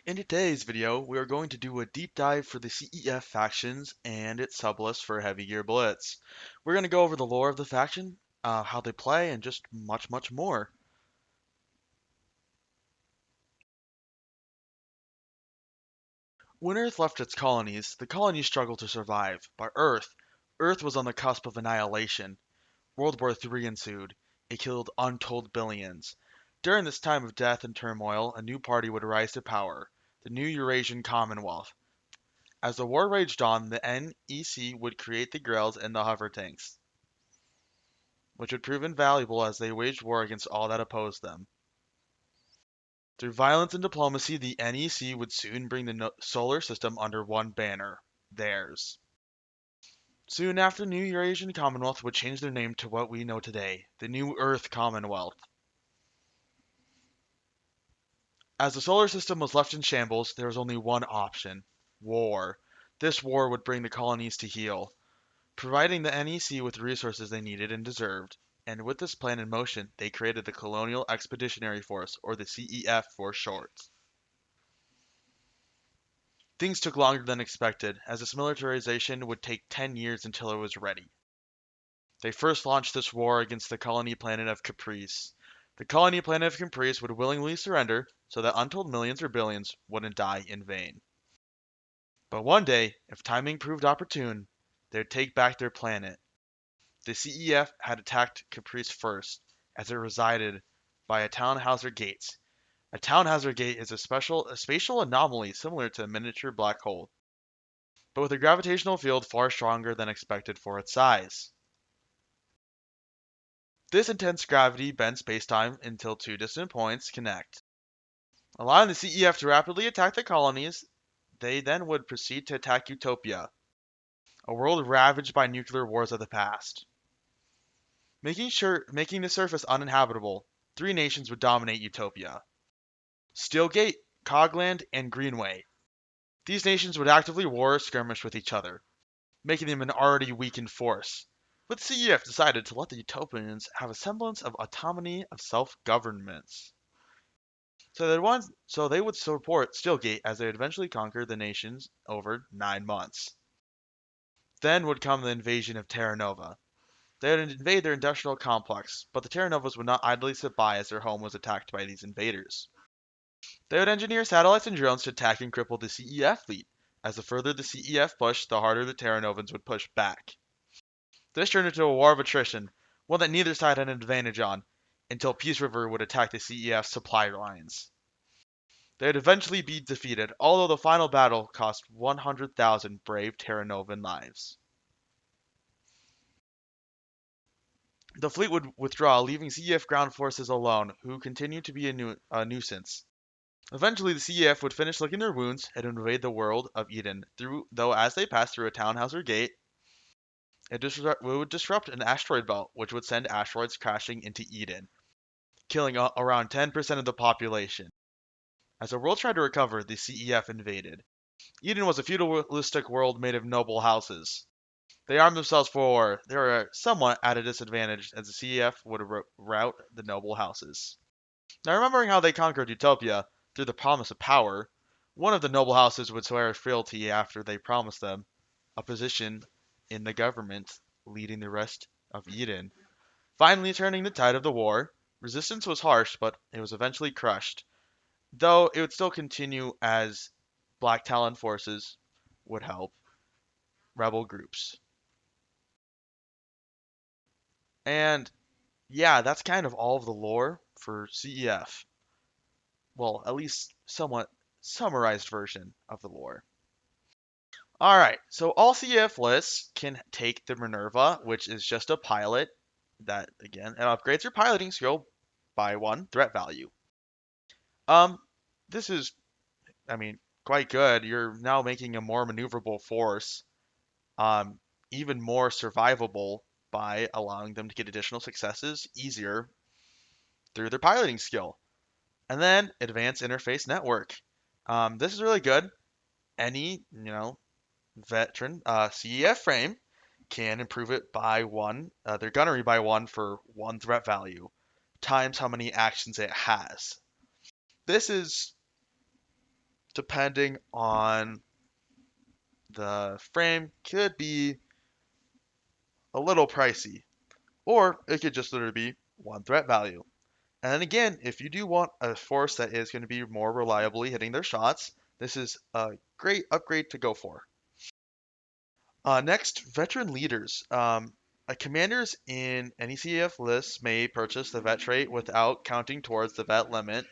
In today's video, we are going to do a deep dive for the CEF factions and its sublists for Heavy Gear Blitz. We're going to go over the lore of the faction, how they play, and just much more. When Earth left its colonies, the colonies struggled to survive, but Earth was on the cusp of annihilation. World War III ensued. It killed untold billions. During this time of death and turmoil, a new party would rise to power, the new Eurasian Commonwealth. As the war raged on, the NEC would create the Grelles and the hover tanks, which would prove invaluable as they waged war against all that opposed them. Through violence and diplomacy, the NEC would soon bring the solar system under one banner, theirs. Soon after, the new Eurasian Commonwealth would change their name to what we know today, the New Earth Commonwealth. As the solar system was left in shambles, there was only one option: war. This war would bring the colonies to heel, providing the NEC with resources they needed and deserved. And with this plan in motion, they created the Colonial Expeditionary Force, or the CEF for short. Things took longer than expected, as this militarization would take 10 years until it was ready. They first launched this war against the colony planet of Caprice. The colony planet of Caprice would willingly surrender so that untold millions or billions wouldn't die in vain. But one day, if timing proved opportune, they'd take back their planet. The CEF had attacked Caprice first, as it resided by a Tannhauser Gate. A Tannhauser Gate is a spatial anomaly similar to a miniature black hole, but with a gravitational field far stronger than expected for its size. This intense gravity bends spacetime until two distant points connect, allowing the CEF to rapidly attack the colonies. They then would proceed to attack Utopia, a world ravaged by nuclear wars of the past. Making the surface uninhabitable, three nations would dominate Utopia: Steelgate, Cogland, and Greenway. These nations would actively war or skirmish with each other, making them an already weakened force. But the CEF decided to let the Utopians have a semblance of autonomy of self-governments. So they would support Steelgate as they would eventually conquer the nations over 9 months. Then would come the invasion of Terra Nova. They would invade their industrial complex, but the Terra Novas would not idly sit by as their home was attacked by these invaders. They would engineer satellites and drones to attack and cripple the CEF fleet. As the further the CEF pushed, the harder the Terra Novans would push back. This turned into a war of attrition, one that neither side had an advantage on, until Peace River would attack the CEF supply lines. They would eventually be defeated, although the final battle cost 100,000 brave Terra Novan lives. The fleet would withdraw, leaving CEF ground forces alone, who continued to be a nuisance. Eventually, the CEF would finish licking their wounds and invade the world of Eden, though as they passed through a Tannhauser Gate, it would disrupt an asteroid belt, which would send asteroids crashing into Eden, killing around 10% of the population. As the world tried to recover, the CEF invaded. Eden was a feudalistic world made of noble houses. They armed themselves for war. They were somewhat at a disadvantage, as the CEF would rout the noble houses. Now, remembering how they conquered Utopia through the promise of power, one of the noble houses would swear fealty after they promised them a position in the government, leading the rest of Eden. Finally, turning the tide of the war, resistance was harsh, but it was eventually crushed, though it would still continue as Black Talon forces would help rebel groups. And yeah, that's kind of all of the lore for CEF. Well, at least somewhat summarized version of the lore. Alright, so all CEF lists can take the Minerva, which is just a pilot that, again, it upgrades your piloting skill by 1 threat value. Um, this is, I mean, quite good. You're now making a more maneuverable force, um, even more survivable by allowing them to get additional successes easier through their piloting skill. And then Advanced Interface Network. This is really good. Any, veteran CEF frame can improve it by 1, their gunnery by 1 for 1 threat value, times how many actions it has. This is depending on the frame, could be a little pricey, or it could just literally be one threat value. And then again, if you do want a force that is going to be more reliably hitting their shots, this is a great upgrade to go for. Next, veteran leaders. Commanders in any CEF list may purchase the vet trait without counting towards the vet limit.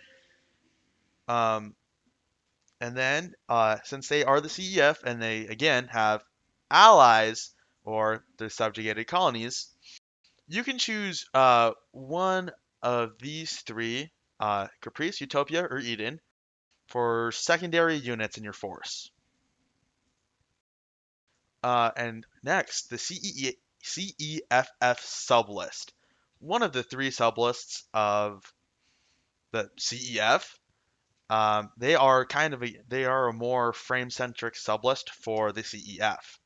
Um, and then, since they are the CEF and they again have allies or their subjugated colonies, you can choose one of these three: Caprice, Utopia, or Eden for secondary units in your force. And next, the CEFF sub-list. One of the three sub-lists of the CEF. They are a more frame-centric sub-list for the CEF.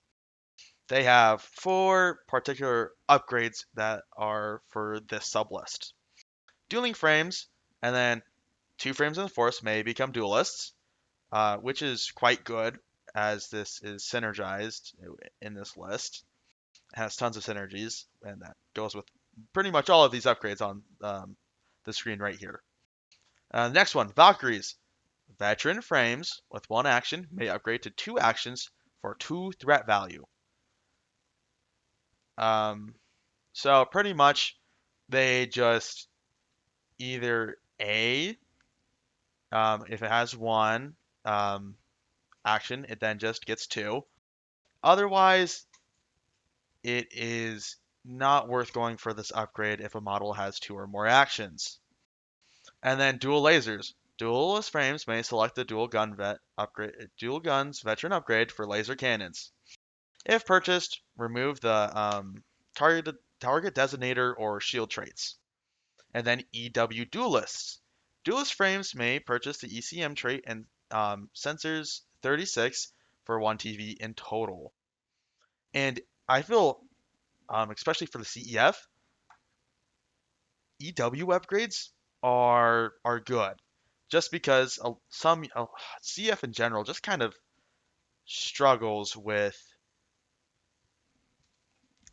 They have four particular upgrades that are for this sub-list. Dueling frames, and then two frames in the force may become duelists, which is quite good as this is synergized in this list. It has tons of synergies, and that goes with pretty much all of these upgrades on the screen right here. Next one, Valkyries. Veteran frames with one action may upgrade to two actions for two threat value. Um, so pretty much they just either if it has one action, it then just gets two. Otherwise, it is not worth going for this upgrade if a model has two or more actions. And then dual lasers. Duelist frames may select the dual guns veteran upgrade for laser cannons. If purchased, remove the target designator or shield traits. And then EW duelists. Duelist frames may purchase the ECM trait and sensors 36 for 1 TV in total. And I feel, especially for the CEF, EW upgrades are good, just because some CF in general just kind of struggles with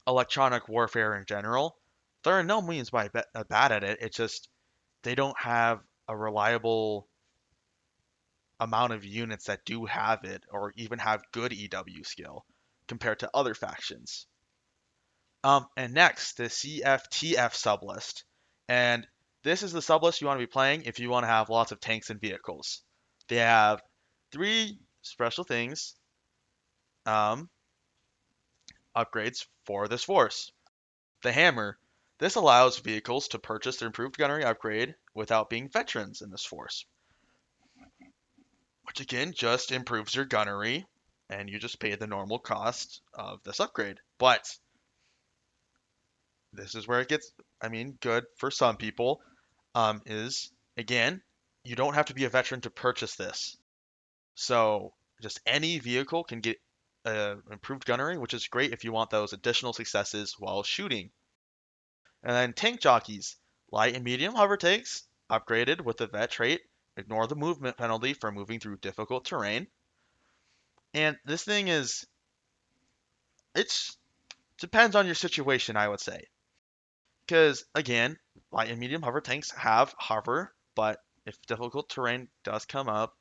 electronic warfare in general. They're in no means bad at it. It's just they don't have a reliable amount of units that do have it or even have good EW skill compared to other factions. And next, the CFTF sublist. And this is the sublist you want to be playing if you want to have lots of tanks and vehicles. They have three special things, um, upgrades for this force. The hammer. This allows vehicles to purchase their improved gunnery upgrade without being veterans in this force, which again just improves your gunnery, and you just pay the normal cost of this upgrade. But this is where it gets, good for some people. Is again, you don't have to be a veteran to purchase this. So just any vehicle can get improved gunnery, which is great if you want those additional successes while shooting. And then tank jockeys, light and medium hover tanks, upgraded with the vet trait. Ignore the movement penalty for moving through difficult terrain. And this thing is, it's depends on your situation, I would say. Because again, light and medium hover tanks have hover, but if difficult terrain does come up,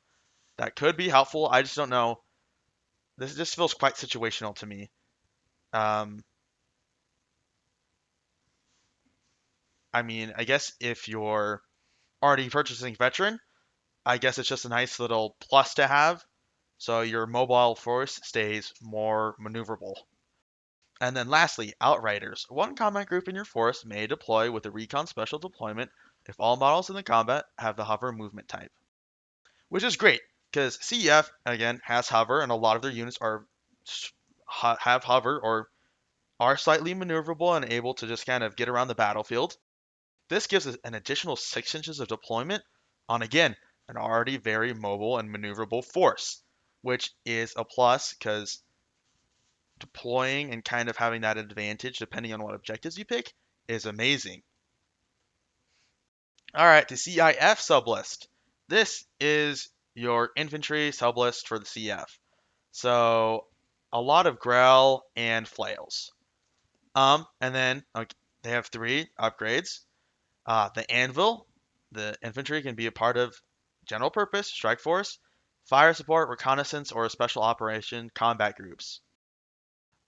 that could be helpful. I just don't know. This just feels quite situational to me. Um, I guess if you're already purchasing veteran, I guess it's just a nice little plus to have, so your mobile force stays more maneuverable. And then lastly, Outriders. One combat group in your force may deploy with a recon special deployment if all models in the combat have the hover movement type. Which is great, because CEF, again, has hover, and a lot of their units have hover or are slightly maneuverable and able to just kind of get around the battlefield. This gives us an additional 6 inches of deployment on, again, an already very mobile and maneuverable force, which is a plus because deploying and kind of having that advantage depending on what objectives you pick is amazing. All right, the CIF sublist. This is your infantry sublist for the CF. So a lot of Grell and flails. And then they have three upgrades. The anvil, the infantry can be a part of general purpose, strike force, fire support, reconnaissance, or special operation combat groups.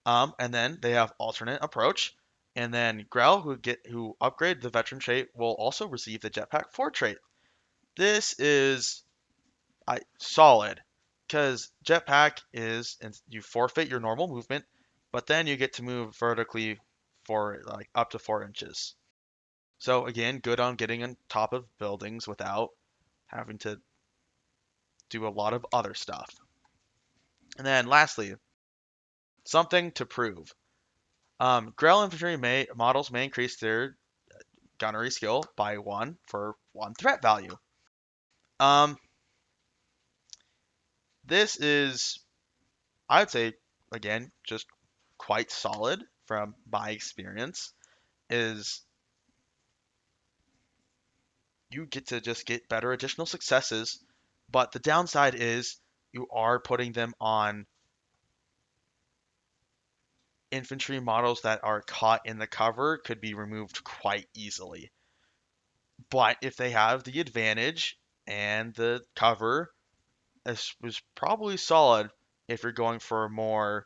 And then they have alternate approach. And then Grell, who upgrade the veteran trait, will also receive the Jetpack 4 trait. This is solid because Jetpack is and you forfeit your normal movement, but then you get to move vertically for like up to 4 inches. So again, good on getting on top of buildings without having to do a lot of other stuff. And then lastly, something to prove. Grell infantry models may increase their gunnery skill by 1 for 1 threat value. Um, this is, I'd say, again, just quite solid from my experience. Is you get to just get better additional successes, but the downside is you are putting them on infantry models that are caught in the cover could be removed quite easily. But if they have the advantage and the cover, this was probably solid if you're going for a more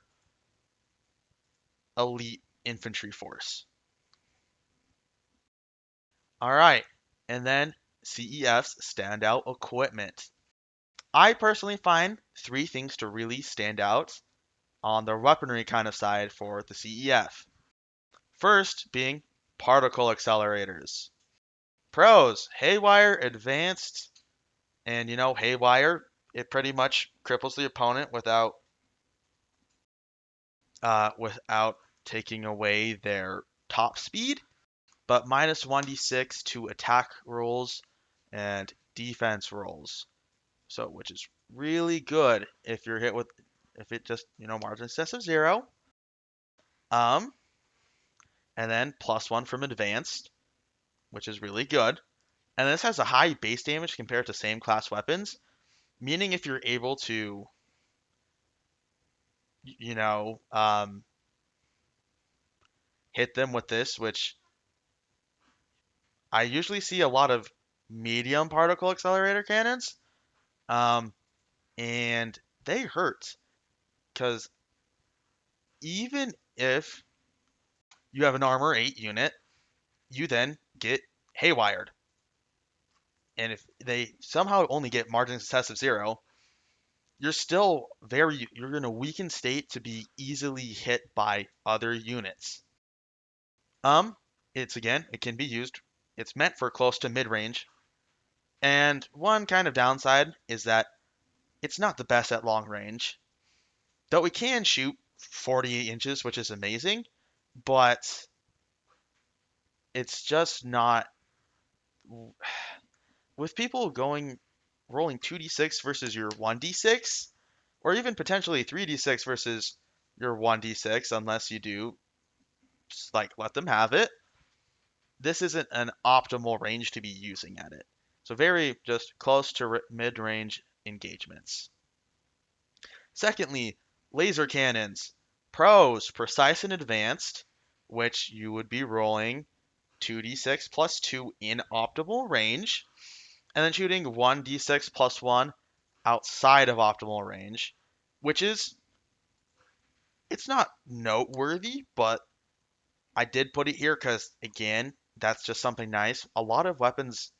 elite infantry force. All right, and then CEF's standout equipment. I personally find three things to really stand out on the weaponry kind of side for the CEF. First being particle accelerators. Pros, Haywire, Advanced, and Haywire, it pretty much cripples the opponent without taking away their top speed, but minus 1d6 to attack rolls and defense rolls. So, which is really good if you're hit with if it just, margin excess of 0. Um, and then +1 from advanced, which is really good. And this has a high base damage compared to same class weapons, meaning if you're able to, you know, hit them with this, which I usually see a lot of medium particle accelerator cannons, um, and they hurt because even if you have an armor 8 unit, you then get haywired. And if they somehow only get margin success of 0, you're in a weakened state to be easily hit by other units. Um, it can be used. It's meant for close to mid-range. And one kind of downside is that it's not the best at long range. Though it can shoot 48 inches, which is amazing, but it's just not with people rolling 2d6 versus your 1d6 or even potentially 3d6 versus your 1d6 unless you do like let them have it. This isn't an optimal range to be using at it. So very just close to mid-range engagements. Secondly, laser cannons. Pros, precise and advanced, which you would be rolling 2d6 plus 2 in optimal range, and then shooting 1d6 plus 1 outside of optimal range, which is, it's not noteworthy, but I did put it here because, again, that's just something nice. A lot of weapons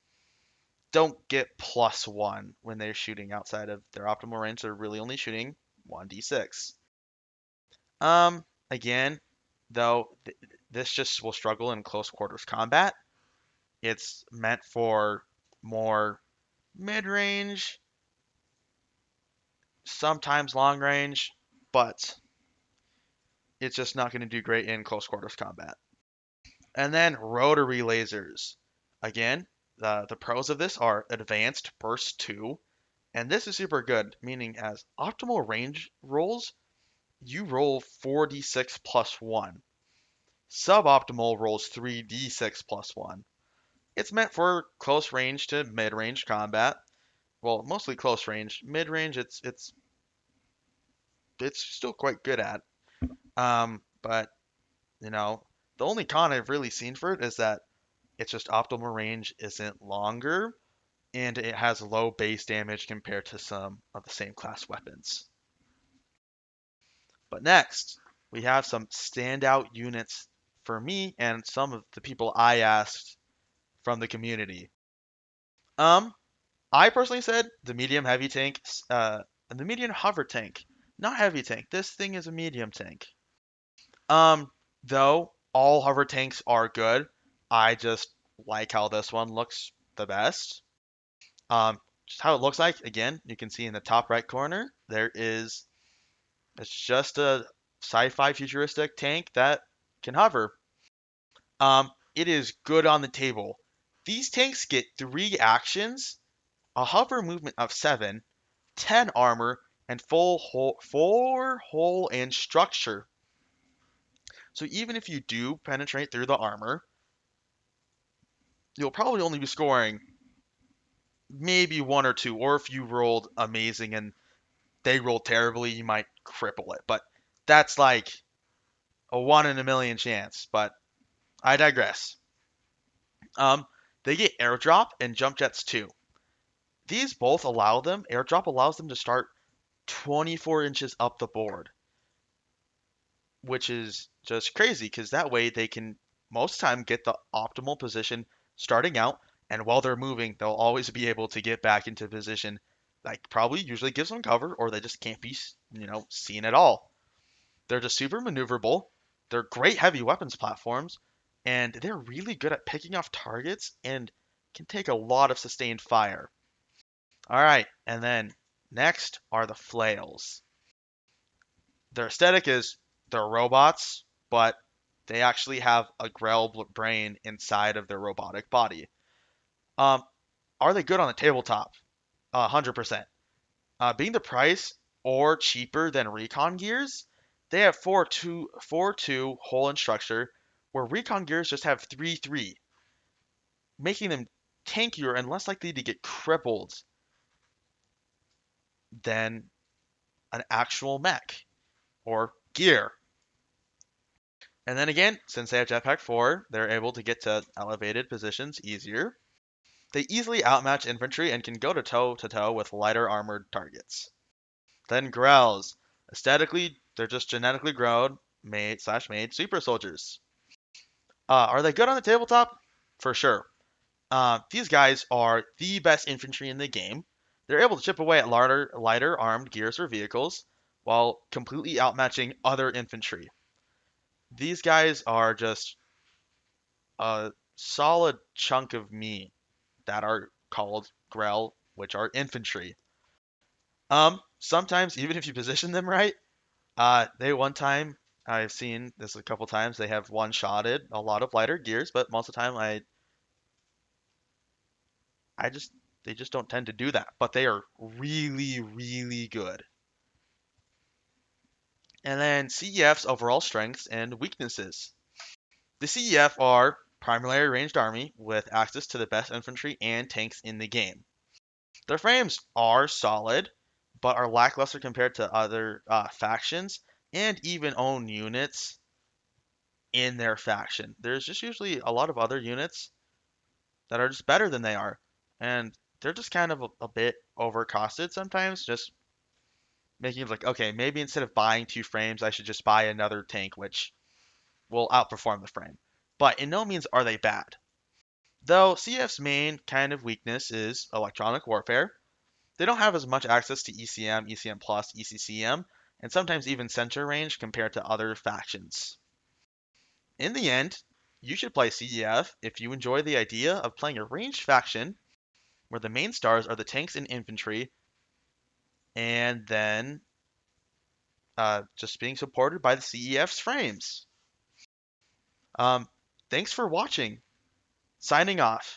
don't get +1 when they're shooting outside of their optimal range. They're really only shooting 1d6. Again, though, this just will struggle in close quarters combat. It's meant for more mid-range, sometimes long range, but it's just not going to do great in close quarters combat. And then rotary lasers. Again, the pros of this are advanced burst 2, and this is super good, meaning as optimal range rolls, you roll 4d6 plus 1. Suboptimal rolls 3d6 plus 1. It's meant for close range to mid range combat, well, mostly close range. Mid range, it's still quite good at. But you know, the only con I've really seen for it is that it's just optimal range isn't longer, and it has low base damage compared to some of the same class weapons. But next, we have some standout units for me and some of the people I asked from the community. Um, I personally said the medium heavy tank, and the medium hover tank, not heavy tank. This thing is a medium tank. Um, though all hover tanks are good, I just like how this one looks the best. Just how it looks like. Again, you can see in the top right corner, it's just a sci-fi futuristic tank that can hover. It is good on the table. These tanks get 3 actions, a hover movement of 7, 10 armor, and 4 hull and structure. So even if you do penetrate through the armor, you'll probably only be scoring maybe 1 or 2, or if you rolled amazing and they rolled terribly, you might cripple it. But that's like a 1 in a million chance. But I digress. Um, they get airdrop and jump jets too. These both allow them, airdrop allows them to start 24 inches up the board, which is just crazy because that way they can most time get the optimal position starting out, and while they're moving, they'll always be able to get back into position. Like probably usually gives them cover, or they just can't be, seen at all. They're just super maneuverable. They're great heavy weapons platforms, and they're really good at picking off targets and can take a lot of sustained fire. All right, and then next are the flails. Their aesthetic is they're robots, but they actually have a Grell brain inside of their robotic body. Um, are they good on the tabletop? 100%. Being the price or cheaper than recon gears, they have 4-2 hull and structure, where recon gears just have 3-3, making them tankier and less likely to get crippled than an actual mech or gear. And then again, since they have Jetpack 4, they're able to get to elevated positions easier. They easily outmatch infantry and can go to toe with lighter armored targets. Then Grells. Aesthetically, they're just genetically grown, made super soldiers. Are they good on the tabletop? For sure. These guys are the best infantry in the game. They're able to chip away at lighter armed gears or vehicles while completely outmatching other infantry. These guys are just a solid chunk of meat that are called Grell, which are infantry. Sometimes even if you position them right, they one time I've seen this a couple times. They have one-shotted a lot of lighter gears, but most of the time I just they just don't tend to do that. But they are really really good. And then CEF's overall strengths and weaknesses. The CEF are primarily ranged army with access to the best infantry and tanks in the game. Their frames are solid, but are lackluster compared to other factions and even own units in their faction. There's just usually a lot of other units that are just better than they are, and they're just kind of a bit overcosted sometimes. Just making it like, okay, maybe instead of buying 2 frames, I should just buy another tank, which will outperform the frame. But in no means are they bad. Though CF's main kind of weakness is electronic warfare. They don't have as much access to ECM, ECM Plus, ECCM, and sometimes even center range compared to other factions. In the end, you should play CEF if you enjoy the idea of playing a ranged faction where the main stars are the tanks and infantry, and then just being supported by the CEF's frames. Um, Thanks for watching. Signing off.